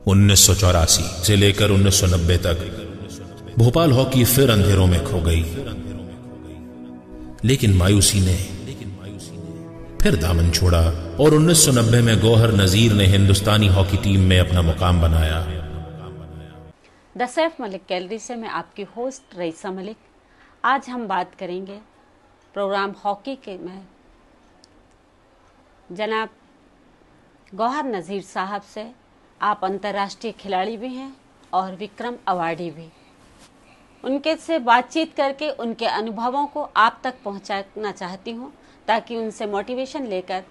1984 से लेकर 1990 तक भोपाल हॉकी फिर अंधेरों में खो गई, लेकिन मायूसी ने फिर दामन छोड़ा और 1990 में गौहर नजीर ने हिंदुस्तानी हॉकी टीम में अपना मुकाम बनाया। द सैफ मलिक गैलरी से मैं आपकी होस्ट रईसा मलिक। आज हम बात करेंगे प्रोग्राम हॉकी के में जनाब गौहर नज़ीर साहब से। आप अंतर्राष्ट्रीय खिलाड़ी भी हैं और विक्रम अवार्डी भी। उनके से बातचीत करके उनके अनुभवों को आप तक पहुंचाना चाहती हूं, ताकि उनसे मोटिवेशन लेकर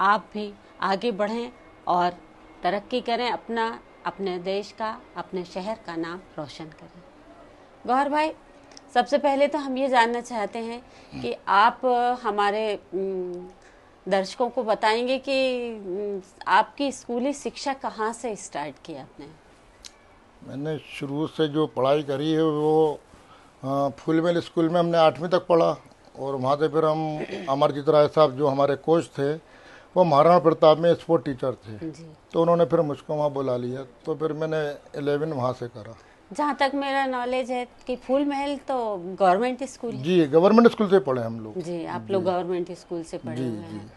आप भी आगे बढ़ें और तरक्की करें, अपने देश का, अपने शहर का नाम रोशन करें। गौहर भाई, सबसे पहले तो हम ये जानना चाहते हैं कि आप हमारे दर्शकों को बताएंगे कि आपकी स्कूली शिक्षा कहाँ से स्टार्ट की आपने? मैंने शुरू से जो पढ़ाई करी है वो फूलमेल स्कूल में हमने 8वीं तक पढ़ा, और वहाँ से फिर हम अमरजीत राय साहब जो हमारे कोच थे वो महाराणा प्रताप में स्पोर्ट टीचर थे, तो उन्होंने फिर मुझको वहाँ बुला लिया, तो फिर मैंने 11 वहाँ से करा। जहाँ तक मेरा नॉलेज है कि फूल महल तो गवर्नमेंट स्कूल? जी, गवर्नमेंट स्कूल से पढ़े हम लोग। जी, आप लोग गवर्नमेंट स्कूल से पढ़े हुए हैं।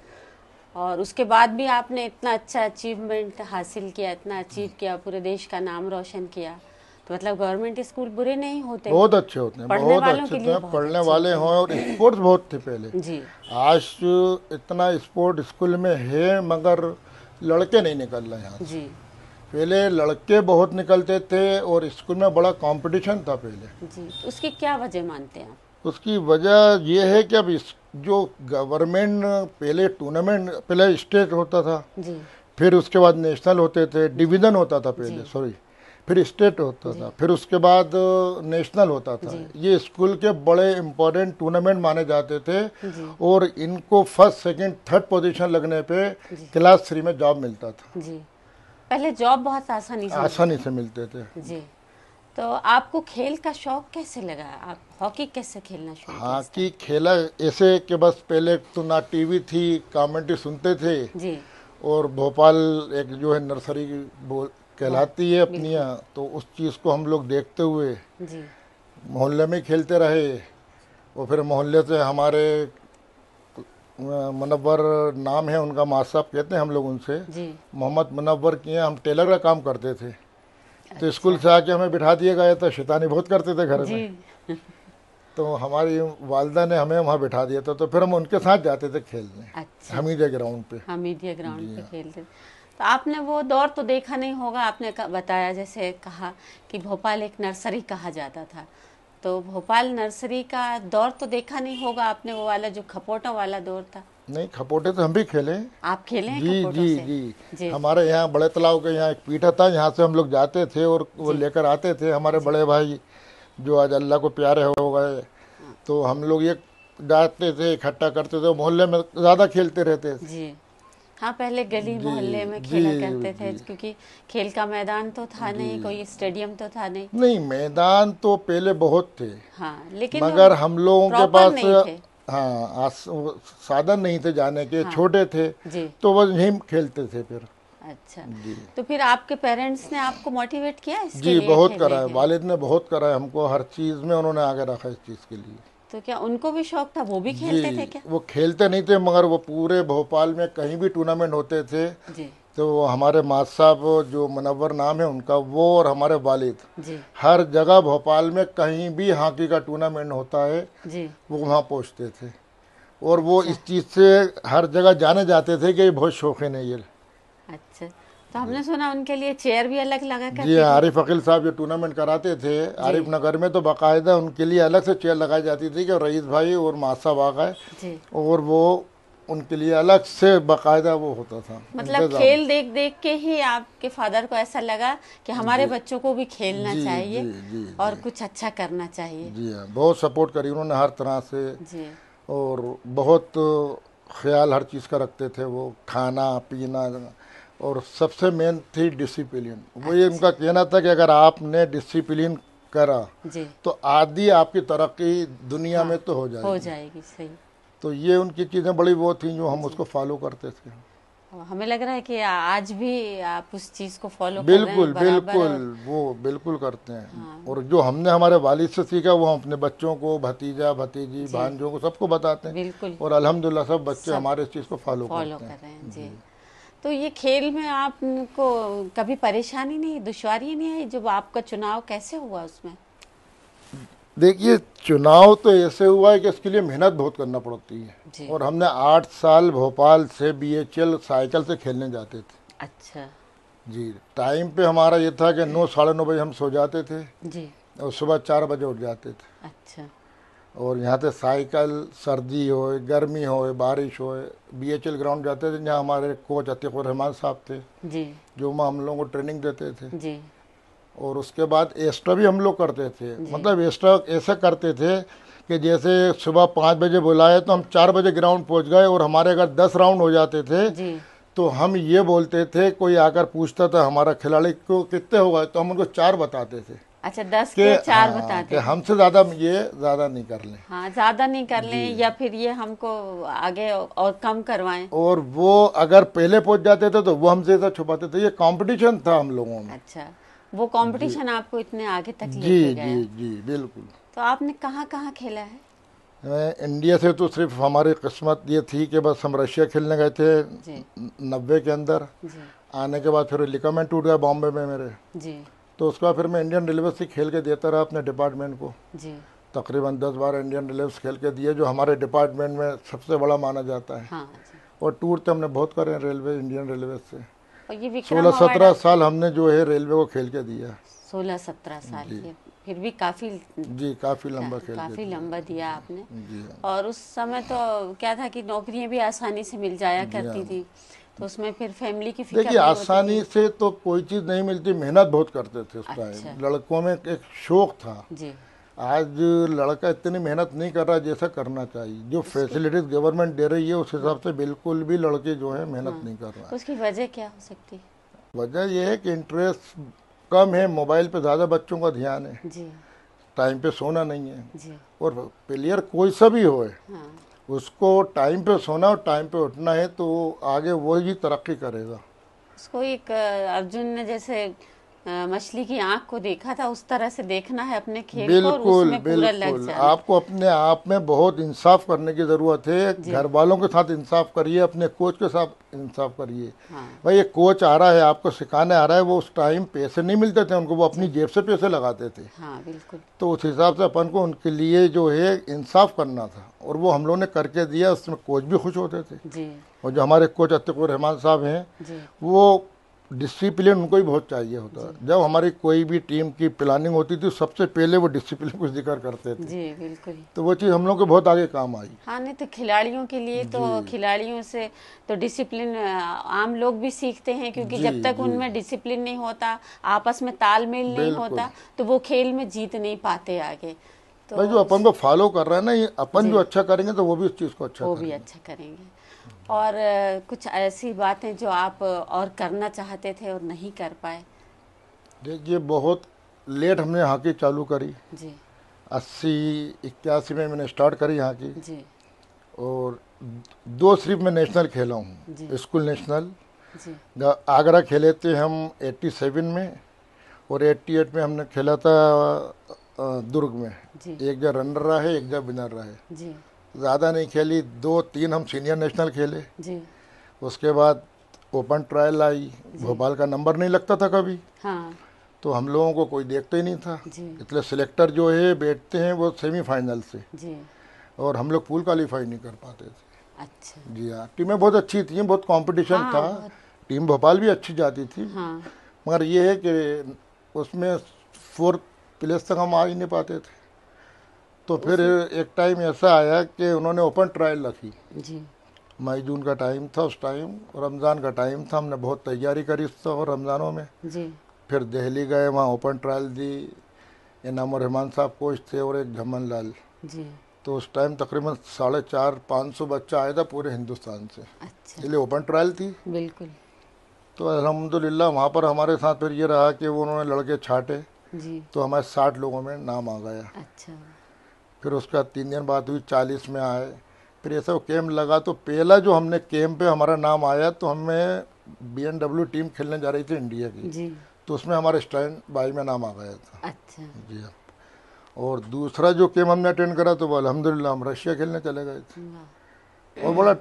और उसके बाद भी आपने इतना अच्छा अचीवमेंट हासिल किया, इतना अचीव किया, पूरे देश का नाम रोशन किया, तो मतलब गवर्नमेंट स्कूल बुरे नहीं होते, बहुत अच्छे होते हैं, बहुत अच्छे थे, पढ़ने वाले हों। और स्पोर्ट्स बहुत थे पहले जी। आज इतना स्पोर्ट स्कूल में है मगर लड़के नहीं निकल रहे यहाँ जी। पहले लड़के बहुत निकलते थे और स्कूल में बड़ा कंपटीशन था पहले जी। उसकी क्या वजह मानते हैं आप? उसकी वजह ये है कि अब जो गवर्नमेंट पहले टूर्नामेंट, पहले स्टेट होता था जी, फिर उसके बाद नेशनल होते थे, डिवीजन होता था पहले, सॉरी, फिर स्टेट होता था, फिर उसके बाद नेशनल होता था। ये स्कूल के बड़े इम्पोर्टेंट टूर्नामेंट माने जाते थे, और इनको फर्स्ट सेकंड थर्ड पोजीशन लगने पे क्लास 3 में जॉब मिलता था जी। पहले जॉब बहुत आसानी से मिलते थे जी। तो आपको खेल का शौक कैसे लगा? आप हॉकी कैसे खेलना शुरू किया? हॉकी खेला ऐसे कि बस पहले तो ना टीवी थी, कमेंट्री सुनते थे जी, और भोपाल एक जो है नर्सरी कहलाती है अपनी यहाँ, तो उस चीज़ को हम लोग देखते हुए जी मोहल्ले में खेलते रहे। और फिर मोहल्ले से हमारे मुनव्वर नाम है उनका, माँ साहब कहते हैं हम लोग उनसे, मोहम्मद मुनव्वर किए, हम टेलर का काम करते थे। अच्छा। तो स्कूल से आके हमें बिठा दिया गया था, शैतानी बहुत करते थे घर में तो हमारी वालदा ने हमें वहाँ बिठा दिया था, तो फिर हम उनके साथ जाते थे खेलने। अच्छा। हमीदिया ग्राउंड पे खेलते। तो आपने वो दौर तो देखा नहीं होगा, आपने बताया, जैसे कहा कि भोपाल एक नर्सरी कहा जाता था, तो भोपाल नर्सरी का दौर तो देखा नहीं होगा आपने, वो वाला जो खपोटों वाला दौर था? नहीं, खपोटे तो हम भी खेले। आप खेले हैं? जी जी जी। हमारे यहाँ बड़े तालाब के यहाँ एक पीठा था, यहाँ से हम लोग जाते थे और वो लेकर आते थे। हमारे बड़े भाई जो आज अल्लाह को प्यारे हो गए, तो हम लोग ये जाते थे, इकट्ठा करते थे, मोहल्ले में ज्यादा खेलते रहते थे जी। हाँ, पहले गली मोहल्ले में खेला करते थे, क्योंकि खेल का मैदान तो था नहीं, कोई स्टेडियम तो था नहीं। नहीं, मैदान तो पहले बहुत थे, हाँ, लेकिन मगर हम लोगों के पास हाँ साधन नहीं थे जाने के, हाँ, छोटे थे जी, तो वो यहीं खेलते थे फिर। अच्छा जी। तो फिर आपके पेरेंट्स ने आपको मोटिवेट किया इसके जी लिए? बहुत करा है, वालिद ने बहुत करा है हमको, हर चीज में उन्होंने आगे रखा इस चीज के लिए। तो क्या उनको भी शौक था? वो भी खेलते थे क्या? वो खेलते नहीं थे, मगर वो पूरे भोपाल में कहीं भी टूर्नामेंट होते थे जी, तो हमारे माँ साहब जो मुनव्वर नाम है उनका, वो और हमारे वालिद जी, हर जगह भोपाल में कहीं भी हॉकी का टूर्नामेंट होता है जी, वो वहाँ पहुँचते थे, और वो इस चीज़ से हर जगह जाने जाते थे कि बहुत शौकीन है ये। अच्छा, तो हमने सुना उनके लिए चेयर भी अलग लगा करते जी। आरिफ अकील साहब जो टूर्नामेंट कराते थे आरिफ नगर में, तो बाकायदा उनके लिए अलग से चेयर लगाई जाती थी कि रईस भाई और माँ साहब आ गए, और वो उनके लिए अलग से बाकायदा वो होता था। मतलब खेल देख देख के ही आपके फादर को ऐसा लगा कि हमारे बच्चों को भी खेलना चाहिए और कुछ अच्छा करना चाहिए। जी हाँ, बहुत सपोर्ट करी उन्होंने हर तरह से जी, और बहुत ख्याल हर चीज़ का रखते थे वो, खाना पीना, और सबसे मेन थी डिसिप्लिन। वो ये उनका कहना था कि अगर आपने डिसिप्लिन करा जी, तो आदि आपकी तरक्की दुनिया में तो हो जाएगी। सही। तो ये उनकी चीज़ें बड़ी वो थी जो हम उसको फॉलो करते थे। हमें लग रहा है कि आज भी आप उस चीज को फॉलो कर रहे हैं बिल्कुल बराबर। बिल्कुल, वो बिल्कुल करते हैं। और जो हमने हमारे वालिद से सीखा वो हम अपने बच्चों को, भतीजा भतीजी भांजों को सबको बताते हैं। बिल्कुल। और अल्हम्दुलिल्लाह सब बच्चे हमारे इस चीज़ को फॉलो कर करते हैं। रहे हैं जी। तो ये खेल में आपको कभी परेशानी नहीं, दुश्वारी नहीं आई? जब आपका चुनाव कैसे हुआ उसमें? देखिए, चुनाव तो ऐसे हुआ है कि इसके लिए मेहनत बहुत करना पड़ती है। और हमने 8 साल भोपाल से BHL साइकिल से खेलने जाते थे। अच्छा जी, टाइम पे हमारा ये था कि 9 साढ़े 9 बजे हम सो जाते थे जी, और सुबह 4 बजे उठ जाते थे। अच्छा। और यहाँ से साइकिल, सर्दी हो गर्मी हो बारिश हो, BHL ग्राउंड जाते थे जहाँ हमारे कोच अतीकुर रहमान साहब थे जी, जो हम लोगों को ट्रेनिंग देते थे। जी, और उसके बाद एक्स्ट्रा भी हम लोग करते थे। मतलब एक्स्ट्रा ऐसा करते थे कि जैसे सुबह 5 बजे बुलाए तो हम 4 बजे ग्राउंड पहुंच गए। और हमारे अगर 10 राउंड हो जाते थे जी, तो हम ये बोलते थे, कोई आकर पूछता था हमारा खिलाड़ी को कितने हो गए, तो हम उनको 4 बताते थे। अच्छा, 10 के 4 हाँ, बताते कि हमसे ज़्यादा नहीं कर लें। हाँ, ज्यादा नहीं कर लें या फिर ये हमको आगे और कम करवाएं। और वो अगर पहले पहुंच जाते थे तो वो हमसे ऐसा छुपाते थे। ये कंपटीशन था हम लोगों में। अच्छा, वो कंपटीशन आपको इतने आगे तक जी लेके गया। जी जी बिल्कुल। तो आपने कहाँ कहाँ खेला है? इंडिया से तो सिर्फ हमारी किस्मत ये थी कि बस हम रशिया खेलने गए थे जी 90 के अंदर। जी आने के बाद फिर लिगामेंट टूट गया बॉम्बे में मेरे। जी तो उसके बाद फिर मैं इंडियन रेलवे से खेल के देता रहा अपने डिपार्टमेंट को। जी। तकरीबन 10 बार इंडियन रेलवे खेल के दिए, जो हमारे डिपार्टमेंट में सबसे बड़ा माना जाता है। हाँ जी। और टूर तो हमने बहुत करे रेलवे, इंडियन रेलवे से। और ये विक्रम 16-17 साल हमने जो है रेलवे को खेल के दिया। 16-17 साल के, फिर भी काफी जी, काफ़ी लंबा खेल काफी लंबा दिया आपने। जी। और उस समय तो क्या था कि नौकरियां भी आसानी से मिल जाया करती थी, तो उसमें फिर फैमिली की फिक्र देखिए, नहीं होती आसानी से तो कोई चीज़ नहीं मिलती, मेहनत बहुत करते थे उस टाइम। लड़कों में एक शौक था। थी। जी आज लड़का इतनी मेहनत नहीं कर रहा जैसा करना चाहिए। जो फैसिलिटीज गवर्नमेंट दे रही है उस हिसाब से बिल्कुल भी लड़के जो है मेहनत नहीं कर रहा है। उसकी वजह क्या हो सकती है? वजह यह है कि इंटरेस्ट कम है, मोबाइल पे ज़्यादा बच्चों का ध्यान है, जी टाइम पे सोना नहीं है। जी। और प्लेयर कोई सा भी हो, हाँ उसको टाइम पे सोना और टाइम पे उठना है तो आगे वही तरक्की करेगा। उसको एक अर्जुन ने जैसे मछली की आंख को देखा था, उस तरह से देखना है अपने खेल को और बिल्कुल उसमें पूरा लग बिल्कुल। जाना। आपको अपने आप में बहुत इंसाफ करने की ज़रूरत है। घर वालों के साथ इंसाफ करिए, अपने कोच के साथ इंसाफ करिए। हाँ भाई, एक कोच आ रहा है आपको सिखाने आ रहा है, वो उस टाइम पैसे नहीं मिलते थे उनको, वो अपनी जेब से पैसे लगाते थे। हाँ बिल्कुल। तो उस हिसाब से अपन को उनके लिए जो है इंसाफ करना था, और वो हम लोगों ने करके दिया। उसमें कोच भी खुश होते थे। जी और जो हमारे कोच अतीकुर रहमान साहब हैं, जी वो डिसिप्लिन उनको ही बहुत चाहिए होता है। जब हमारी कोई भी टीम की प्लानिंग होती थी सबसे पहले वो डिसिप्लिन को जिक्र करते थे। जी बिल्कुल। तो वो चीज़ हम लोग के बहुत आगे काम आई। हाँ, नहीं तो खिलाड़ियों के लिए तो खिलाड़ियों से तो डिसिप्लिन आम लोग भी सीखते हैं, क्योंकि जब तक उनमें डिसिप्लिन नहीं होता, आपस में तालमेल नहीं होता, तो वो खेल में जीत नहीं पाते आगे। तो भाई, जो अपन को फॉलो कर रहे हैं ना, ये अपन जो अच्छा करेंगे तो वो भी उस चीज़ को अच्छा वो भी अच्छा करेंगे। और कुछ ऐसी बातें जो आप और करना चाहते थे और नहीं कर पाए? देखिए, बहुत लेट हमने हॉकी चालू करी। जी 80-81 में मैंने स्टार्ट करी हॉकी। जी और 2 सिर्फ मैं नेशनल खेला जी। हूँ, स्कूल नेशनल। जी आगरा खेले थे हम 87 में, और 88 में हमने खेला था दुर्ग में। जी एक जगह रनर रहा है, एक जगह विनर रहा है। जी ज़्यादा नहीं खेली, 2-3 हम सीनियर नेशनल खेले। जी। उसके बाद ओपन ट्रायल आई। भोपाल का नंबर नहीं लगता था कभी, हाँ तो हम लोगों को कोई देखते ही नहीं था। जी इसलिए सिलेक्टर जो है बैठते हैं वो सेमीफाइनल से, जी। और हम लोग पूल क्वालिफाई नहीं कर पाते थे। अच्छा। जी हाँ, टीमें बहुत अच्छी थी, बहुत कंपटीशन हाँ, था। टीम भोपाल भी अच्छी जाती थी, हाँ मगर ये है कि उसमें 4 प्लेस तक हम आ ही नहीं पाते थे। तो फिर एक टाइम ऐसा आया कि उन्होंने ओपन ट्रायल रखी। जी मई जून का टाइम था उस टाइम, रमज़ान का टाइम था। हमने बहुत तैयारी करी उस और रमज़ानों में। जी फिर दिल्ली गए, वहाँ ओपन ट्रायल दी। इनामुर रहमान साहब कोच थे और एक झमन लाल। जी। तो उस टाइम तकरीबन 450-500 बच्चा आया था पूरे हिंदुस्तान से। अच्छा। इसलिए ओपन ट्रायल थी। बिल्कुल। तो अल्हम्दुलिल्लाह वहाँ पर हमारे साथ फिर ये रहा कि वो उन्होंने लड़के छाटे, जी। तो हमारे 60 लोगों में नाम आ गया। अच्छा। फिर उसका 3 दिन बाद हुई, 40 में आए। फिर ऐसा वो कैंप लगा तो पहला जो हमने कैंप पे हमारा नाम आया तो हमें BMW टीम खेलने जा रही थी इंडिया की जी। तो उसमें हमारे स्टैंड बाई में नाम आ गया था। अच्छा जी हाँ। और दूसरा जो कैंप हमने अटेंड करा तो वो अल्हम्दुलिल्लाह हम रशिया खेलने चले गए थे वाह। और बड़ा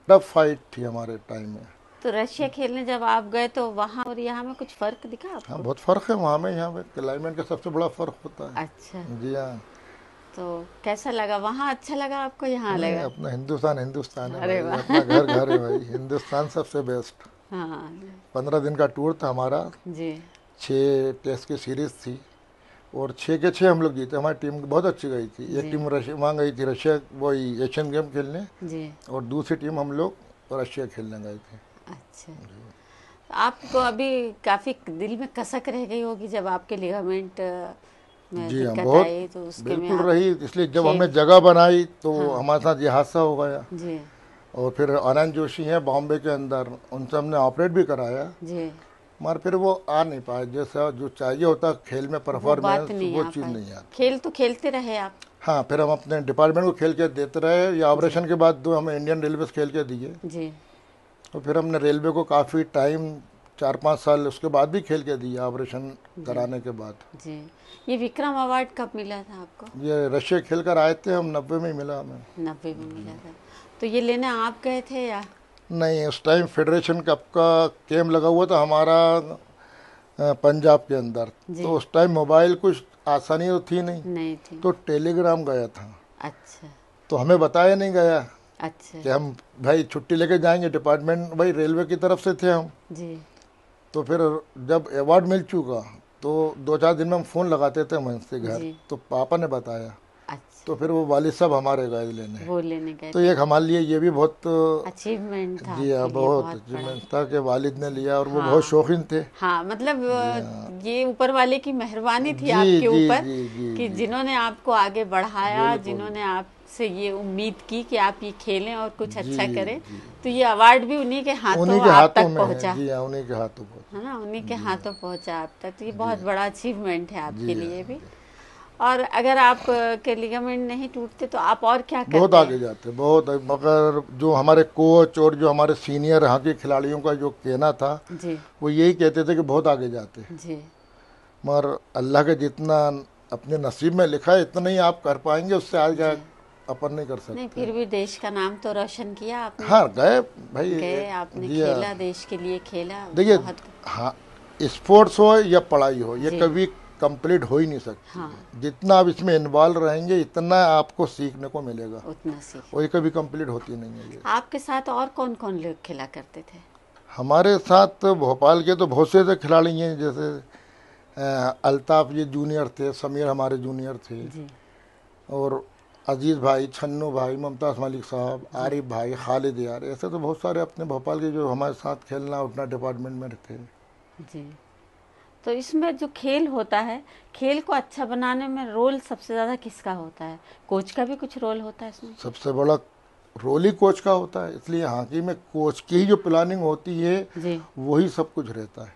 टफ फाइट थी हमारे टाइम में। तो रशिया खेलने जब आप गए तो वहाँ और यहाँ में कुछ फर्क दिखा आपको? हाँ बहुत फ़र्क है वहाँ में यहाँ में क्लाइमेट का सबसे बड़ा फ़र्क होता है। अच्छा, जी हाँ। तो कैसा लगा वहाँ? अच्छा लगा आपको यहाँ नहीं, लगा? अपना हिंदुस्तान है अरे भाई, वाह। अपना घर है भाई, हिंदुस्तान सबसे बेस्ट। हाँ 15 दिन का टूर था हमारा, जी 6 टेस्ट की सीरीज थी और 6 के 6 हम लोग जीते। हमारी टीम बहुत अच्छी गई थी। एक टीम रशिया वहाँ गई थी, रशिया वही एशियन गेम खेलने, जी। और दूसरी टीम हम लोग रशिया खेलने गए थे। अच्छा, तो आपको अभी काफी दिल में कसक रह गई होगी जब आपके लिगामेंट में जी हाँ, दिक्कत बहुत आई तो उसके में बिल्कुल आप रही। इसलिए जब खेल- हमने जगह बनाई तो हाँ। हमारे साथ ये हादसा हो गया। जी और फिर आनंद जोशी हैं बॉम्बे के अंदर, उनसे हमने ऑपरेट भी कराया, जी, मगर फिर वो आ नहीं पाए जैसा जो चाहिए होता खेल में वो बात परफॉर्मेंस, नहीं वो आ चीज़ पाई। नहीं आती। खेल तो खेलते रहे आप? हाँ, फिर हम अपने डिपार्टमेंट को खेल के देते रहे। या ऑपरेशन के बाद 2 हमें इंडियन रेलवे खेल के दिए। जी तो फिर हमने रेलवे को काफ़ी टाइम 4-5 साल उसके बाद भी खेल के दिया ऑपरेशन कराने के बाद। जी। ये विक्रम अवार्ड कब मिला था आपको? ये रशिया खेल कर आए थे हम, 90 में ही मिला हमें। 90 में मिला था। तो ये लेने आप गए थे या? नहीं, उस टाइम फेडरेशन कप का कैंप लगा हुआ था हमारा पंजाब के अंदर। जी। तो उस टाइम मोबाइल कुछ आसानी तो थी नहीं, नहीं थी। तो टेलीग्राम गया था। अच्छा तो हमें बताया नहीं गया अच्छा कि हम भाई छुट्टी लेके जाएंगे, डिपार्टमेंट भाई रेलवे की तरफ से थे हम। जी तो फिर जब अवार्ड मिल चुका तो 2-4 दिन में हम फ़ोन लगाते थे मन से घर, जी। तो पापा ने बताया। अच्छा, तो फिर वो वालिद साहब हमारे गए लेने। वो लेने गए तो एक हमारे लिए ये भी बहुत अचीवमेंट था जी हाँ, आपके लिए, बहुत बड़ा। अचीवमेंट था कि वालिद ने लिया, और वो हाँ। बहुत शौकीन थे। हाँ मतलब ये ऊपर वाले की मेहरबानी थी जी, आपके जी, ऊपर जी, जी, कि जी। जिन्होंने आपको आगे बढ़ाया, बिल्कुल। जिन्होंने आपसे ये उम्मीद की कि आप ये खेलें और कुछ अच्छा जी, करें। जी। तो ये अवार्ड भी उन्हीं के उन्हीं के आप हाथों तक में पहुंचा, है। जी हाँ, उन्हीं के हाथों पहुंचा। है ना? उन्हीं के हाथों पहुंचा आप तक। तो ये बहुत बड़ा अचीवमेंट है आपके जी लिए हाँ, भी। और अगर आप के लिगामेंट नहीं टूटते तो आप और क्या करते? बहुत आगे जाते, बहुत। मगर जो हमारे कोच और जो हमारे सीनियर यहाँ के खिलाड़ियों का जो कहना था, जी वो यही कहते थे कि बहुत आगे जाते। जी मगर अल्लाह के जितना अपने नसीब में लिखा है इतना ही आप कर पाएंगे, उससे आगे अपन नहीं कर सकते। नहीं, फिर भी देश का नाम तो रोशन किया आपने। हाँ, गए भाई, गए, आपने जी हाँ। खेला, देश के लिए खेला। देखिए, बहुत हाँ, स्पोर्ट्स हो या पढ़ाई हो, ये जी। कभी कंप्लीट हो ही नहीं सकती। हाँ। जितना आप इसमें इन्वॉल्व रहेंगे इतना आपको सीखने को मिलेगा, उतना सीख। और ये कभी कंप्लीट होती नहीं है ये। आपके साथ और कौन कौन लोग खेला करते थे? हमारे साथ भोपाल के तो बहुत से खिलाड़ी हैं, जैसे अल्ताफ ये जूनियर थे, समीर हमारे जूनियर थे, जी और अजीज़ भाई, छन्नू भाई, मुमताज़ मलिक साहब, आरिफ भाई, खालिद यार, ऐसे तो बहुत सारे अपने भोपाल के जो हमारे साथ खेलना उठना डिपार्टमेंट में थे। जी। तो इसमें जो खेल होता है, खेल को अच्छा बनाने में रोल सबसे ज़्यादा किसका होता है? कोच का भी कुछ रोल होता है इसमें? सबसे बड़ा रोल ही कोच का होता है। इसलिए हॉकी में कोच की ही जो प्लानिंग होती है जी वही सब कुछ रहता है।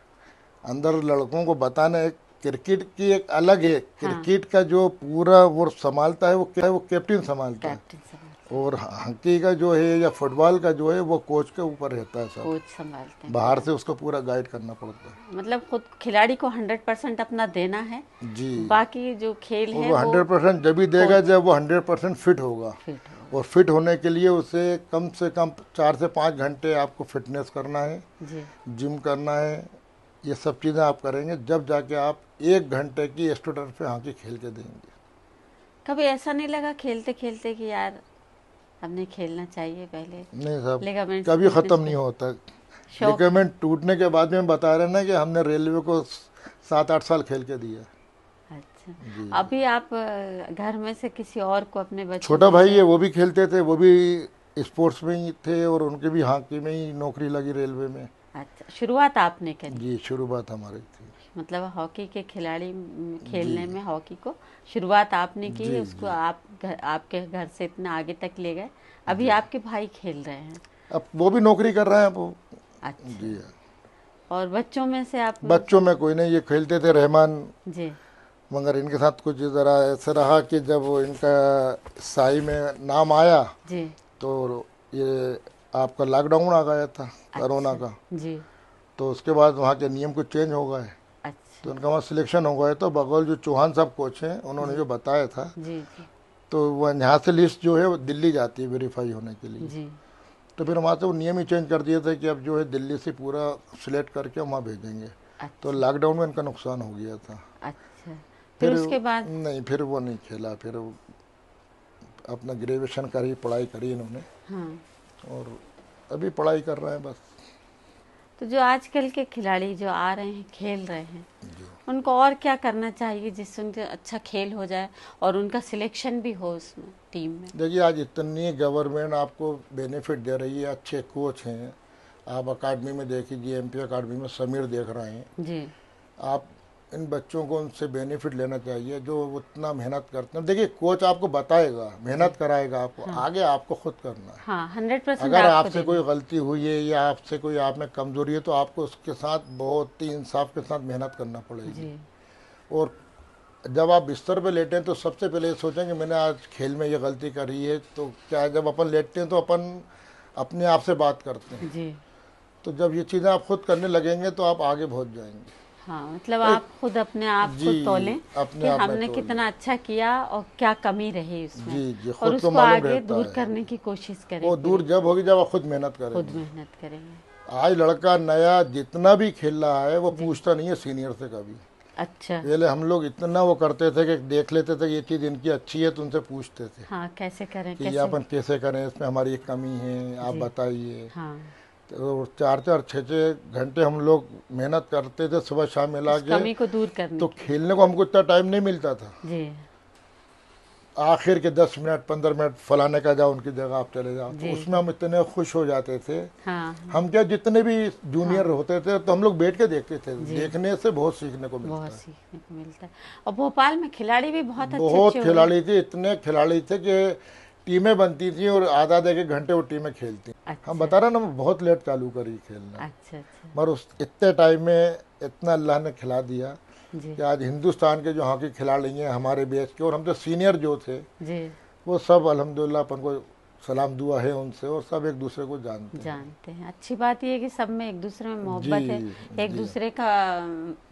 अंदर लड़कों को बताना है, क्रिकेट की एक अलग है। क्रिकेट का जो पूरा वो संभालता है वो कैप्टन संभालता है, कैप्टन साहब और हॉकी का जो है या फुटबॉल का जो है वो कोच के ऊपर रहता है सब। कोच संभालते हैं। बाहर से उसको पूरा गाइड करना पड़ता है। मतलब खुद खिलाड़ी को 100% अपना देना है, जी, बाकी जो खेल और है वो वो 100% जब भी देगा जब वो 100% फिट होगा। फिट हो। और फिट होने के लिए उसे कम से कम 4 से 5 घंटे आपको फिटनेस करना है, जी जिम करना है। ये सब चीज़ें आप करेंगे जब जाके आप 1 घंटे की एक्स्ट्रा टर्फ पे हॉकी खेल के देंगे। कभी ऐसा नहीं लगा खेलते खेलते कि यार अब नहीं खेलना चाहिए? पहले नहीं साहब, लिगामेंट कभी ख़त्म नहीं होता। शौक। लिगामेंट टूटने के बाद में बता रहे ना कि हमने रेलवे को 7-8 साल खेल के दिया। अच्छा, अभी आप घर में से किसी और को अपने बच्चों छोटा में भाई से- है, वो भी खेलते थे, वो भी स्पोर्ट्स में ही थे, और उनके भी हॉकी में ही नौकरी लगी रेलवे में। अच्छा, शुरुआत आपने करी? जी, शुरुआत हमारी थी। मतलब हॉकी के खिलाड़ी खेलने में हॉकी को शुरुआत आपने की, जी, उसको आप आपके घर से इतना आगे तक ले गए। अभी आपके भाई खेल रहे हैं? अब वो भी नौकरी कर रहे हैं वो। अच्छा, जी हाँ। और बच्चों में से आप? बच्चों में कोई नहीं, ये खेलते थे रहमान, जी मगर इनके साथ कुछ ज़रा ऐसा रहा कि जब वो इनका साई में नाम आया जी। तो ये आपका लॉकडाउन आ गया था कोरोना का। जी। तो उसके बाद वहाँ के नियम कुछ चेंज हो गए, अच्छा। तो उनका वहाँ सिलेक्शन हो गया। तो बगल जो चौहान साहब कोच हैं उन्होंने जो बताया था, जी जी तो वह यहाँ से लिस्ट जो है वो दिल्ली जाती है वेरीफाई होने के लिए। जी। तो फिर वहाँ से वो नियम ही चेंज कर दिए थे कि अब जो है दिल्ली से पूरा सिलेक्ट करके वहाँ भेजेंगे। अच्छा। तो लॉकडाउन में इनका नुकसान हो गया था। अच्छा, फिर उसके बाद नहीं, फिर वो नहीं खेला, फिर वो अपना ग्रेजुएशन करी, पढ़ाई करी इन्होंने। हाँ। और अभी पढ़ाई कर रहे हैं बस। तो जो आजकल के खिलाड़ी जो आ रहे हैं, खेल रहे हैं, उनको और क्या करना चाहिए जिससे उनका अच्छा खेल हो जाए और उनका सिलेक्शन भी हो उसमें टीम में? देखिए, आज इतनी गवर्नमेंट आपको बेनिफिट दे रही है, अच्छे कोच हैं। आप अकाडमी में देखिए, एमपी अकाडमी में समीर देख रहे हैं जी। आप इन बच्चों को उनसे बेनिफिट लेना चाहिए जो उतना मेहनत करते हैं। देखिए, कोच आपको बताएगा, मेहनत कराएगा आपको। हाँ। आगे आपको खुद करना है। हाँ, 100%। अगर आपसे कोई गलती हुई है या आपसे कोई आप में कमजोरी है तो आपको उसके साथ बहुत ही इंसाफ के साथ मेहनत करना पड़ेगी। और जब आप बिस्तर पे लेटे हैं तो सबसे पहले ये सोचें कि मैंने आज खेल में ये गलती करी है। तो क्या जब अपन लेटते हैं तो अपन अपने आप से बात करते हैं जी। तो जब ये चीज़ें आप खुद करने लगेंगे तो आप आगे पहुँच जाएंगे। हाँ, मतलब आप खुद अपने आप को तोलें कि हमने कितना अच्छा किया और क्या कमी रही उसमें। जी, और उसको आगे दूर करने की कोशिश करें। वो दूर जब होगी जब आप खुद मेहनत करेंगे। आज लड़का नया जितना भी खेल रहा है वो पूछता नहीं है सीनियर से कभी। अच्छा। पहले हम लोग इतना वो करते थे कि देख लेते थे ये चीज़ इनकी अच्छी है तो उनसे पूछते थे। हाँ, कैसे करें, कि अपन कैसे करें, इसमें हमारी एक कमी है, आप बताइए। हाँ। तो 4-4, 6-6 घंटे हम लोग मेहनत करते थे सुबह शाम मिला के कमी को दूर करने। तो खेलने को हमको इतना टाइम नहीं मिलता था जी। आखिर के 10 मिनट 15 मिनट फलाने का जाओ, उनकी जगह आप चले जाओ, तो उसमें हम इतने खुश हो जाते थे। हाँ। हम क्या जितने भी जूनियर होते थे तो हम लोग बैठ के देखते थे। देखने से बहुत सीखने को मिलता है। और भोपाल में खिलाड़ी भी बहुत खिलाड़ी थे, इतने खिलाड़ी थे कि टीमें बनती थी और आधा एक घंटे वो टीमें खेलती। अच्छा। हम बता रहे ना, बहुत लेट चालू करी खेलना। अच्छा। मगर उस इतने टाइम में इतना अल्लाह ने खिला दिया कि आज हिंदुस्तान के जो हॉकी खिलाड़ी हैं हमारे बैच के और हम तो सीनियर जो थे जी, वो सब अल्हम्दुलिल्लाह अपन को सलाम दुआ है उनसे और सब एक दूसरे को जानते हैं। अच्छी बात यह है कि सब में एक दूसरे में मोहब्बत है, एक दूसरे का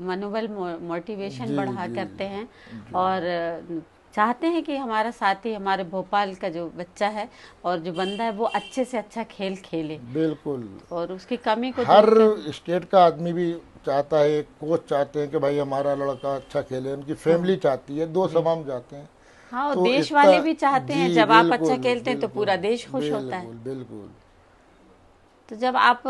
मनोबल मोटिवेशन बढ़ा करते हैं और चाहते हैं कि हमारा साथी, हमारे भोपाल का जो बच्चा है और जो बंदा है वो अच्छे से अच्छा खेल खेले। बिल्कुल। और उसकी कमी को हर स्टेट का आदमी भी चाहता है, कोच चाहते हैं कि भाई हमारा लड़का अच्छा खेले, उनकी फैमिली चाहती है, दोस्त तमाम चाहते हैं। हाँ, और तो देश वाले भी चाहते हैं जब आप अच्छा खेलते हैं तो पूरा देश खुश होता है। बिल्कुल। तो जब आप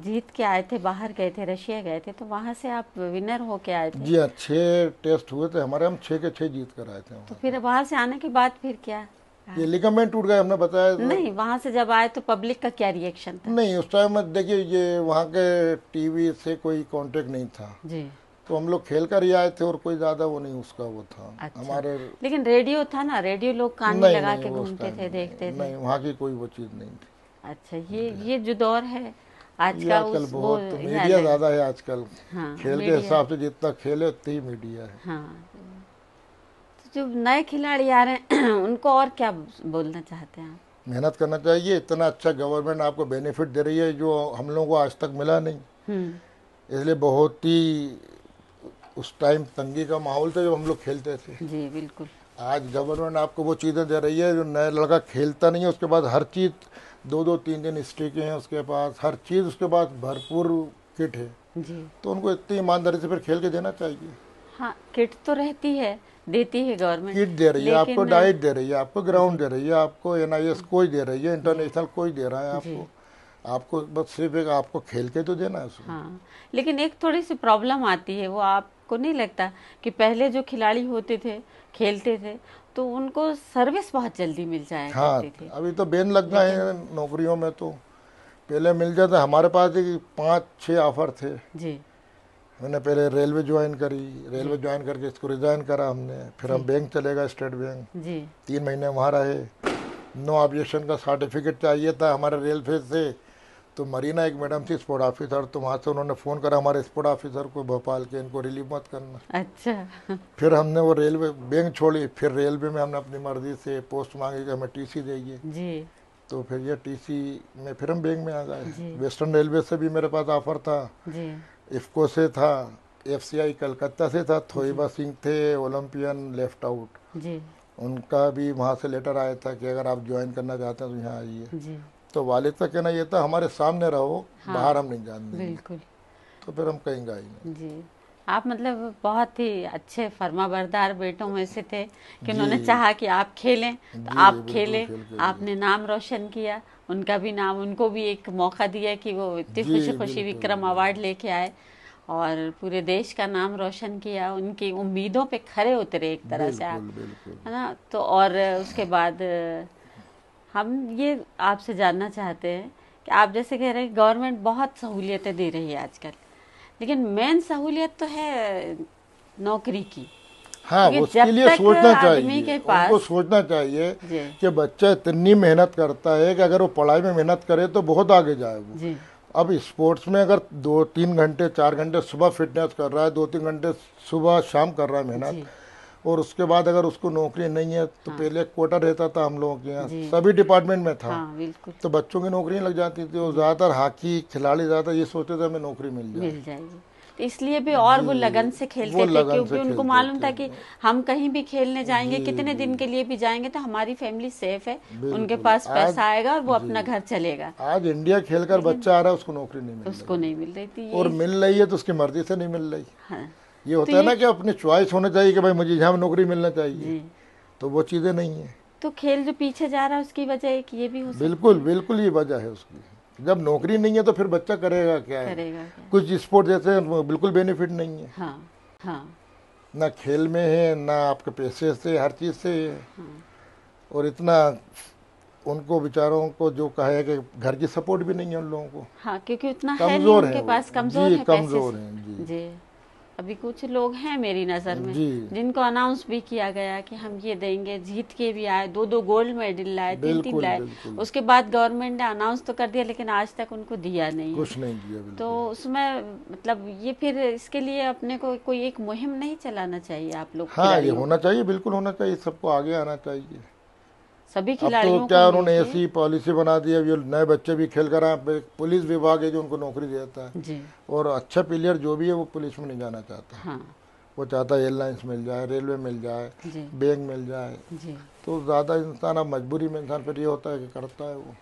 जीत के आए थे, बाहर गए थे, रशिया गए थे, तो वहाँ से आप विनर हो के आए थे? जी हाँ, 6 टेस्ट हुए थे हमारे, हम 6 के 6 जीत कर आए थे। तो फिर वहाँ से आने के बाद फिर क्या? ये लिगामेंट टूट गए, हमने बताया नहीं। वहाँ से जब आए तो पब्लिक का क्या रिएक्शन था? नहीं, उस टाइम में देखिए ये वहाँ के टीवी से कोई कांटेक्ट नहीं था जी, तो हम लोग खेल कर ही आए थे और कोई ज्यादा वो नहीं उसका वो था। अच्छा। हमारे लेकिन रेडियो था ना, रेडियो लोग कान में लगा के घूमते थे, देखते थे। नहीं, वहाँ की कोई वो चीज नहीं थी। अच्छा, ये जो दौर है आजकल बहुत मीडिया ज्यादा है आजकल। हाँ, खेल के हिसाब से जितना खेले उतनी ही मीडिया है। हाँ। तो जो नए खिलाड़ी आ रहे हैं उनको और क्या बोलना चाहते हैं? मेहनत करना चाहिए। इतना अच्छा गवर्नमेंट आपको बेनिफिट दे रही है जो हम लोगों को आज तक मिला नहीं, इसलिए बहुत ही उस टाइम तंगी का माहौल था जब हम लोग खेलते थे जी। बिल्कुल। आज गवर्नमेंट आपको वो चीज़ें दे रही है जो नया लड़का खेलता नहीं है, उसके बाद हर चीज़ 2-2, 3 दिन स्टिकें हैं उसके पास, हर चीज़ उसके पास भरपूर किट है जी। तो उनको इतनी ईमानदारी से फिर खेल के देना चाहिए। हाँ, किट तो रहती है, देती है गवर्नमेंट, किट दे रही है आपको, डाइट दे रही है आपको, ग्राउंड दे रही है आपको, NIS कोई दे रही है, इंटरनेशनल कोई दे रहा है आपको बस सिर्फ एक आपको खेल के तो देना है उसमें। हाँ, लेकिन एक थोड़ी सी प्रॉब्लम आती है, वो आपको नहीं लगता कि पहले जो खिलाड़ी होते थे, खेलते थे, तो उनको सर्विस बहुत जल्दी मिल जाए? हाँ, अभी तो बैन लग गए हैं नौकरियों में, तो पहले मिल जाता। हमारे पास 5-6 ऑफर थे जी। मैंने पहले रेलवे ज्वाइन करी, रेलवे ज्वाइन करके इसको रिजाइन करा हमने, फिर हम बैंक चले गए, स्टेट बैंक जी। 3 महीने वहाँ रहे। नो ऑब्जेक्शन का सर्टिफिकेट चाहिए था हमारे रेलवे से, तो मरीना एक मैडम थी स्पोर्ट ऑफिसर, तो वहाँ से उन्होंने फ़ोन करा हमारे स्पोर्ट ऑफिसर को भोपाल के, इनको रिलीव मत करना। अच्छा। फिर हमने वो रेलवे बैंक छोड़ी, फिर रेलवे में हमने अपनी मर्जी से पोस्ट मांगी कि हमें टीसी देंगे जी। तो फिर ये टीसी में फिर हम बैंक में आ गए। वेस्टर्न रेलवे से भी मेरे पास ऑफर था जी। इफ्को से था, एफसीआई कलकत्ता से था, थोइबा सिंह थे ओलंपियन लेफ्ट आउट, जी। उनका भी वहाँ से लेटर आया था कि अगर आप ज्वाइन करना चाहते हैं तो यहाँ आइए। जी। तो वालिद का कहना ये था हमारे सामने रहो, हाँ, बाहर हम नहीं जान देंगे। बिल्कुल। तो फिर हम कहीं गए नहीं। जी, आप मतलब बहुत ही अच्छे फर्माबरदार बेटों में से थे कि जी। उन्होंने चाहा कि आप खेलें तो जी, आप बिल्कुल खेले, खेल के आपने नाम रोशन किया, उनका भी नाम, उनको भी एक मौका दिया कि वो इतनी जी, खुशी खुशी बिल्कुल, विक्रम अवार्ड लेके आए और पूरे देश का नाम रोशन किया, उनकी उम्मीदों पे खरे उतरे एक तरह से आप, बिल्कुल बिल्कुल। है ना। तो और उसके बाद हम ये आपसे जानना चाहते हैं कि आप जैसे कह रहे हैं गवर्नमेंट बहुत सहूलियतें दे रही है आजकल, लेकिन मेन सहूलियत तो है नौकरी की। हाँ, क्योंकि उसके जब लिए तक सोचना आदमी चाहिए, के पास उनको सोचना चाहिए जी कि बच्चा इतनी मेहनत करता है कि अगर वो पढ़ाई में मेहनत करे तो बहुत आगे जाए वो। जी अब स्पोर्ट्स में अगर 2-3 घंटे 4 घंटे सुबह फिटनेस कर रहा है, 2-3 घंटे सुबह शाम कर रहा है जी मेहनत, और उसके बाद अगर उसको नौकरी नहीं है तो पहले क्वार्टर रहता था हम लोगों के यहाँ, जी। सभी डिपार्टमेंट में था, हाँ बिल्कुल तो बच्चों की नौकरियां लग जाती थी। और ज़्यादातर हॉकी खिलाड़ी ज़्यादा ये सोचते थे हमें नौकरी मिल जाए। मिल जाएगी, तो इसलिए भी और वो जी, लगन से खेलते वो थे लगन क्योंकि से उनको खेलते मालूम था थे। कि हम कहीं भी खेलने जाएंगे, जी, कितने दिन जी, के लिए भी जाएंगे तो हमारी फैमिली सेफ है, उनके बिल्कुल। पास आज पैसा आएगा और वो जी, अपना घर चलेगा। आज इंडिया खेलकर बच्चा आ रहा है उसको नौकरी नहीं मिल उसको नहीं मिल रही थी रही, और मिल रही है तो उसकी मर्जी से नहीं मिल रही। हाँ ये होता है ना कि अपनी चॉइस होना चाहिए कि भाई मुझे यहाँ नौकरी मिलना चाहिए, जी। तो वो चीज़ें नहीं है। तो खेल जो पीछे जा रहा है उसकी वजह एक ये भी हो सकती बिल्कुल बिल्कुल ये वजह है उसकी। जब नौकरी नहीं है तो फिर बच्चा करेगा क्या है? करेगा क्या? कुछ स्पोर्ट जैसे बिल्कुल बेनिफिट नहीं है, हाँ हाँ ना खेल में है ना आपके पैसे से, हर चीज़ से है। और इतना उनको बेचारों को जो कहा है कि घर की सपोर्ट भी नहीं है उन लोगों को, हाँ, क्योंकि उतना है नहीं कमज़ोर उनके है पास, वो। कमजोर जी है पैसे कमज़ोर से। हैं जी। जी, अभी कुछ लोग हैं मेरी नज़र में जी जिनको अनाउंस भी किया गया कि हम ये देंगे, जीत के भी आए, 2-2 गोल्ड मेडल लाए, 3-3 बिल्कुल लाए, बिल्कुल, उसके बाद गवर्नमेंट ने अनाउंस तो कर दिया लेकिन आज तक उनको दिया नहीं है। कुछ नहीं दिया बिल्कुल। तो उसमें मतलब ये फिर इसके लिए अपने को कोई एक मुहिम नहीं चलाना चाहिए आप लोग हाँ, ये खिलाड़ियों होना चाहिए, बिल्कुल होना चाहिए, सबको आगे आना चाहिए। सभी अब खिलाड़ियों तो क्या को उन्होंने मिलके- ऐसी पॉलिसी बना दी है, जो नए बच्चे भी खेल कर आए, पुलिस विभाग है जो उनको नौकरी देता है, जी और अच्छा प्लेयर जो भी है वो पुलिस में नहीं जाना चाहता, हाँ वो चाहता है एयरलाइंस मिल जाए, रेलवे मिल जाए, जी बैंक मिल जाए। जी तो ज़्यादा इंसान अब मजबूरी में इंसान फिर ये होता है कि करता है वो।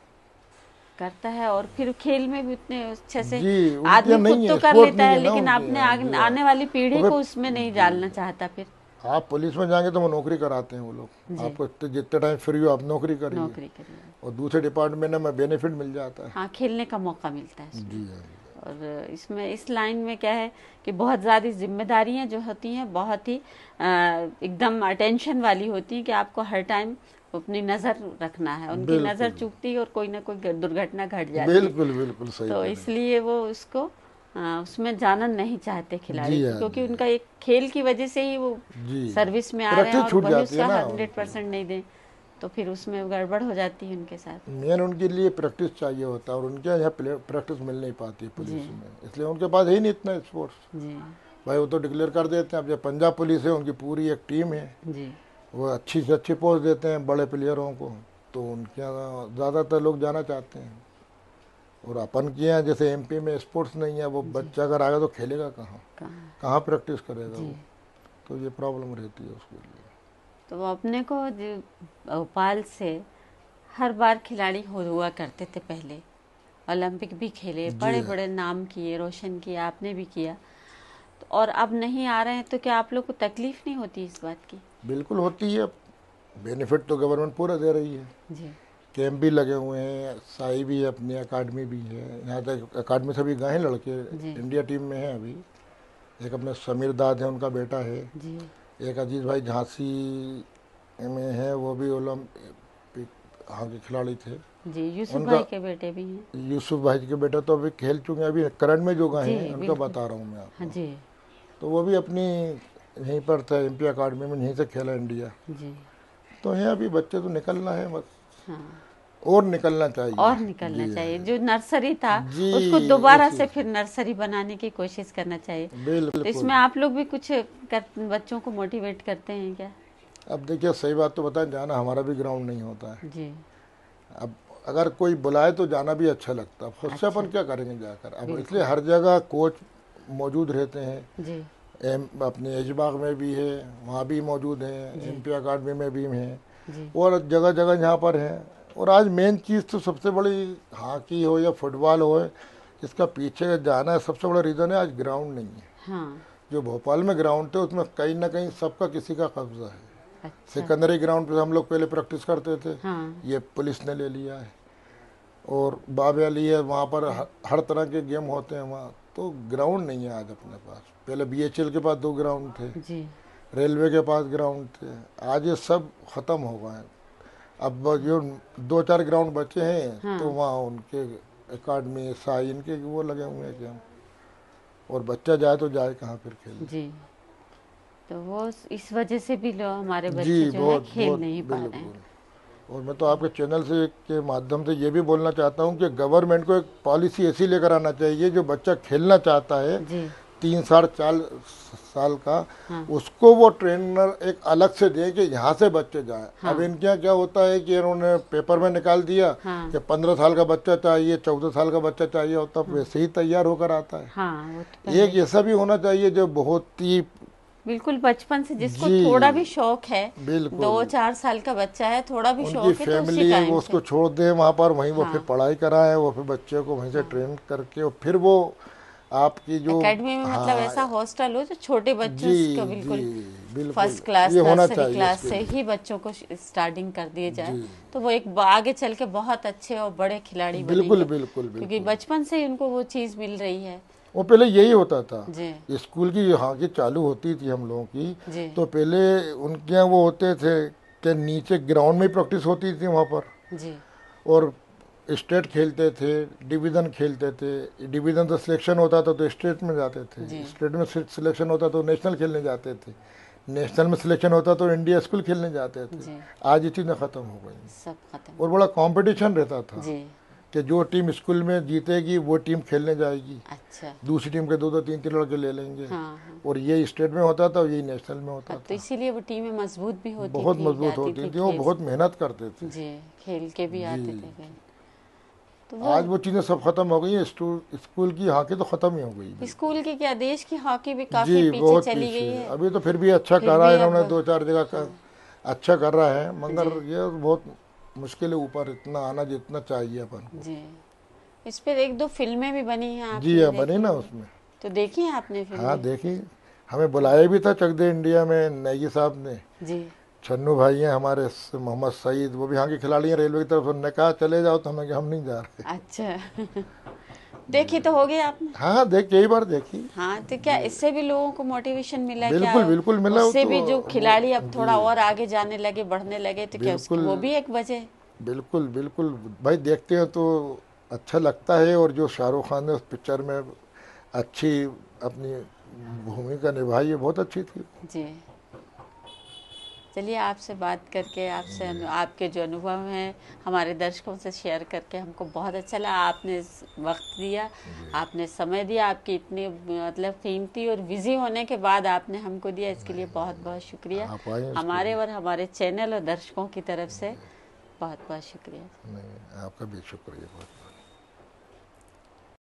करता है, और फिर खेल में भी उतने अच्छे से जी, उनके आदमी खुद नहीं तो है, कर स्पोर्ट लेता नहीं है है ना लेकिन उनके अपने यहाँ, जी हाँ। आने वाली पीढ़ी तो को उसमें नहीं डालना चाहता। फिर आप पुलिस में जाएंगे तो वो नौकरी कराते हैं वो लोग, जी। आपको जितने टाइम फ्री हो आप नौकरी करिए, नौकरी करिए, और दूसरे डिपार्टमेंट में बेनिफिट मिल जाता है। हाँ, खेलने का मौका मिलता है इसमें। जी हाँ। और इसमें इस लाइन में क्या है कि बहुत ज़्यादा जिम्मेदारियां जो होती हैं बहुत ही एकदम अटेंशन वाली होती हैं कि आपको हर टाइम अपनी नज़र रखना है, उनकी बिल्कुल। नज़र चूकती है और कोई ना कोई दुर्घटना घट जाती है। बिल्कुल बिल्कुल सही तो कह रहे हैं। इसलिए वो उसको उसमें जाना नहीं चाहते खिलाड़ी, जी हाँ, क्योंकि जी उनका एक खेल की वजह से ही वो जी, सर्विस में आ रहे हैं प्रैक्टिस और छूट वही जाती है उसका ना 100% नहीं दें तो फिर उसमें गड़बड़ हो जाती है उनके साथ। मेन उनके लिए प्रैक्टिस चाहिए होता है, और उनके यहाँ प्रैक्टिस मिल नहीं पाती है पुलिस जी। में, इसलिए उनके पास है ही नहीं इतना स्पोर्ट्स। जी भाई वो तो डिक्लेयर कर देते हैं, अब जो पंजाब पुलिस है उनकी पूरी एक टीम है, जी वो अच्छी से अच्छी पोस्ट देते हैं बड़े प्लेयरों को, तो उनके यहाँ ज़्यादातर लोग जाना चाहते हैं। और अपन के यहाँ जैसे एमपी में स्पोर्ट्स नहीं है, वो बच्चा अगर आएगा तो खेलेगा कहाँ, कहाँ कहाँ प्रैक्टिस करेगा जी। वो, तो ये प्रॉब्लम रहती है उसके लिए। तो वो अपने को भोपाल से हर बार खिलाड़ी हुआ करते थे पहले, ओलंपिक भी खेले, बड़े बड़े नाम किए, रोशन किया, आपने भी किया, तो और अब नहीं आ रहे हैं तो क्या आप लोग को तकलीफ नहीं होती इस बात की? बिल्कुल होती है, बेनिफिट तो गवर्नमेंट पूरा दे रही है, जी कैंप भी लगे हुए हैं, साई भी है, अपनी अकाडमी भी है, यहाँ तक अकाडमी से भी गए हैं लड़के, जी। इंडिया टीम में है अभी। एक अपने समीर दाद है, उनका बेटा है, जी एक अजीज भाई झांसी में है, वो भी ओलंपिक हाँ के खिलाड़ी थे। जी, यूसुफ उनका- भाई के बेटे भी हैं। यूसुफ भाई के बेटा तो अभी खेल चुके हैं, अभी करंट में जो गए जी, हैं उनका बिल्कुल। बता रहा हूँ मैं आपको। हाँ जी तो वो भी अपनी यहीं पर था, एमपी अकाडमी में, यहीं से खेला इंडिया। जी तो यहाँ अभी बच्चे तो निकलना है बस। हाँ, और निकलना चाहिए, और निकलना चाहिए। जो नर्सरी था जी, उसको दोबारा से फिर नर्सरी बनाने की कोशिश करना चाहिए। बिल्कुल। तो इसमें आप लोग भी कुछ बच्चों को मोटिवेट करते हैं क्या? अब देखिए सही बात तो बताएं, जाना हमारा भी ग्राउंड नहीं होता है जी। अब अगर कोई बुलाए तो जाना भी अच्छा लगता है, खुद से अपन क्या करेंगे जाकर। अब इसलिए हर जगह कोच मौजूद रहते हैं जी। अपने एजबाग में भी है, वहाँ भी मौजूद हैं, एमपी अकाडमी में भी हैं, जी। और जगह जगह जहाँ पर हैं। और आज मेन चीज़ तो सबसे बड़ी हॉकी हो या फुटबॉल हो, इसका पीछे जाना है सबसे बड़ा रीज़न है आज ग्राउंड नहीं है। हाँ। जो भोपाल में ग्राउंड थे उसमें कहीं ना कहीं सबका किसी का कब्जा है। अच्छा। सिकंदरी ग्राउंड पे हम लोग पहले प्रैक्टिस करते थे, हाँ। ये पुलिस ने ले लिया है। और बाबे अली है, वहाँ पर हर तरह के गेम होते हैं वहाँ। तो ग्राउंड नहीं है आज अपने पास। पहले बीएचएल के पास 2 ग्राउंड थे जी। रेलवे के पास ग्राउंड थे, आज ये सब ख़त्म हो गए हैं। अब जो 2-4 ग्राउंड बचे हैं हाँ। तो वहाँ उनके अकाडमी साई इनके वो लगे हुए हैं गेम, और बच्चा जाए तो जाए कहाँ फिर खेलने। जी। तो वो इस वजह से भी लोग हमारे बच्चे जी, जो है खेल नहीं पा रहे हैं। और मैं तो आपके चैनल से के माध्यम से ये भी बोलना चाहता हूँ कि गवर्नमेंट को एक पॉलिसी ऐसी लेकर आना चाहिए, जो बच्चा खेलना चाहता है जी। 3-4 साल का, हाँ। उसको वो ट्रेनर एक अलग से दे कि यहाँ से बच्चे जाए। हाँ। अब इनके यहाँ क्या होता है कि इन्होंने पेपर में निकाल दिया हाँ। कि 15 साल का बच्चा चाहिए, 14 साल का बच्चा चाहिए, होता वैसे ही तैयार होकर आता है। हाँ, वो तो एक ऐसा भी होना चाहिए जो बहुत ही बिल्कुल बचपन से जिसको जी, थोड़ा भी शौक है, बिल्कुल 2-4 साल का बच्चा है, थोड़ा भी शौक उनकी है तो फैमिली सिखाएंगे। वो उसको छोड़ दे वहाँ पर, वहीं वो हाँ। फिर पढ़ाई कराए, वो फिर बच्चे को वहीं से ट्रेन करके, और फिर वो आपकी जो एकेडमी में मतलब हाँ, ऐसा हॉस्टल हो जो छोटे बच्चों जी, को बिल्कुल बिल्कुल फर्स्ट क्लास ये होना नर्सरी चाहिए क्लास इसके से लिए। ही बच्चों को स्टार्टिंग कर दिए जाए, जी। तो वो एक आगे चल के बहुत अच्छे और बड़े खिलाड़ी बिल्कुल बनेंगे। बिल्कुल क्योंकि बिल्कुल बचपन से ही उनको वो चीज मिल रही है। वो पहले यही होता था, जी। स्कूल की हॉकी चालू होती थी हम लोगों की, जी। तो पहले उनके यहाँ वो होते थे कि नीचे ग्राउंड में प्रैक्टिस होती थी वहाँ पर, जी। और स्टेट खेलते थे, डिवीज़न खेलते थे। डिवीज़न से सिलेक्शन होता था तो स्टेट में जाते थे, स्टेट में सिलेक्शन होता तो नेशनल खेलने जाते थे, नेशनल में सिलेक्शन होता तो इंडिया स्कूल खेलने जाते थे। आज ये चीज़ें ख़त्म हो गई, सब खत्म। और बड़ा कंपटीशन रहता था जी। कि जो टीम स्कूल में जीतेगी वो टीम खेलने जाएगी, अच्छा। दूसरी टीम के 2-2 3-3 लड़के ले लेंगे। हाँ। और ये स्टेट में होता था और ये नेशनल में होता तो था। इसीलिए वो टीमें मजबूत भी होती बहुत थी, मजबूत जाती होती थी, वो खेल बहुत मेहनत करते थे। जी, खेल के भी आते थे। तो आज वो चीज़ें सब खत्म हो गई हैं। स्कूल की हॉकी तो खत्म ही हो गई। स्कूल की क्या, देश की हॉकी भी काफी जी, पीछे बहुत चली पीछे गई है। है। अभी तो फिर भी अच्छा फिर कर रहा है भी इन्होंने, अब 2-4 जगह का अच्छा कर रहा है, मगर ये बहुत मुश्किल है ऊपर इतना आना जितना चाहिए अपन को। जी। इस पर 1-2 फिल्में भी बनी हैं आपने जी हाँ, देखी बनी ना हैं? उसमें। तो देखी है आपने फिल्म? हाँ देखी, हमें बुलाया भी था चक दे इंडिया में नेगी साहब ने। जी। छन्नू भाई हैं हमारे, मोहम्मद सईद, वो भी यहाँ के खिलाड़ी हैं रेलवे की तरफ से। उन्होंने कहा चले जाओ, तो हमें कि हम नहीं जा रहे। अच्छा। देखी तो होगी आपने? हाँ देख, कई बार देखी। हाँ, तो क्या इससे भी लोगों को मोटिवेशन मिला? बिल्कुल क्या बिल्कुल मिला। उससे तो भी जो खिलाड़ी अब थोड़ा और आगे जाने लगे, बढ़ने लगे, तो क्या उसकी वो भी एक वजह? बिल्कुल बिल्कुल भाई, देखते हैं तो अच्छा लगता है। और जो शाहरुख खान ने उस पिक्चर में अच्छी अपनी भूमिका निभाई है, बहुत अच्छी थी। जी। चलिए, आपसे बात करके, आपसे आपके जो अनुभव हैं हमारे दर्शकों से शेयर करके हमको बहुत अच्छा लगा। आपने वक्त दिया, आपने समय दिया, आपकी इतनी मतलब कीमती और बिजी होने के बाद आपने हमको दिया, इसके लिए बहुत बहुत शुक्रिया। हमारे और हमारे चैनल और दर्शकों की तरफ से बहुत बहुत शुक्रिया। नहीं, आपका भी शुक्रिया बहुत।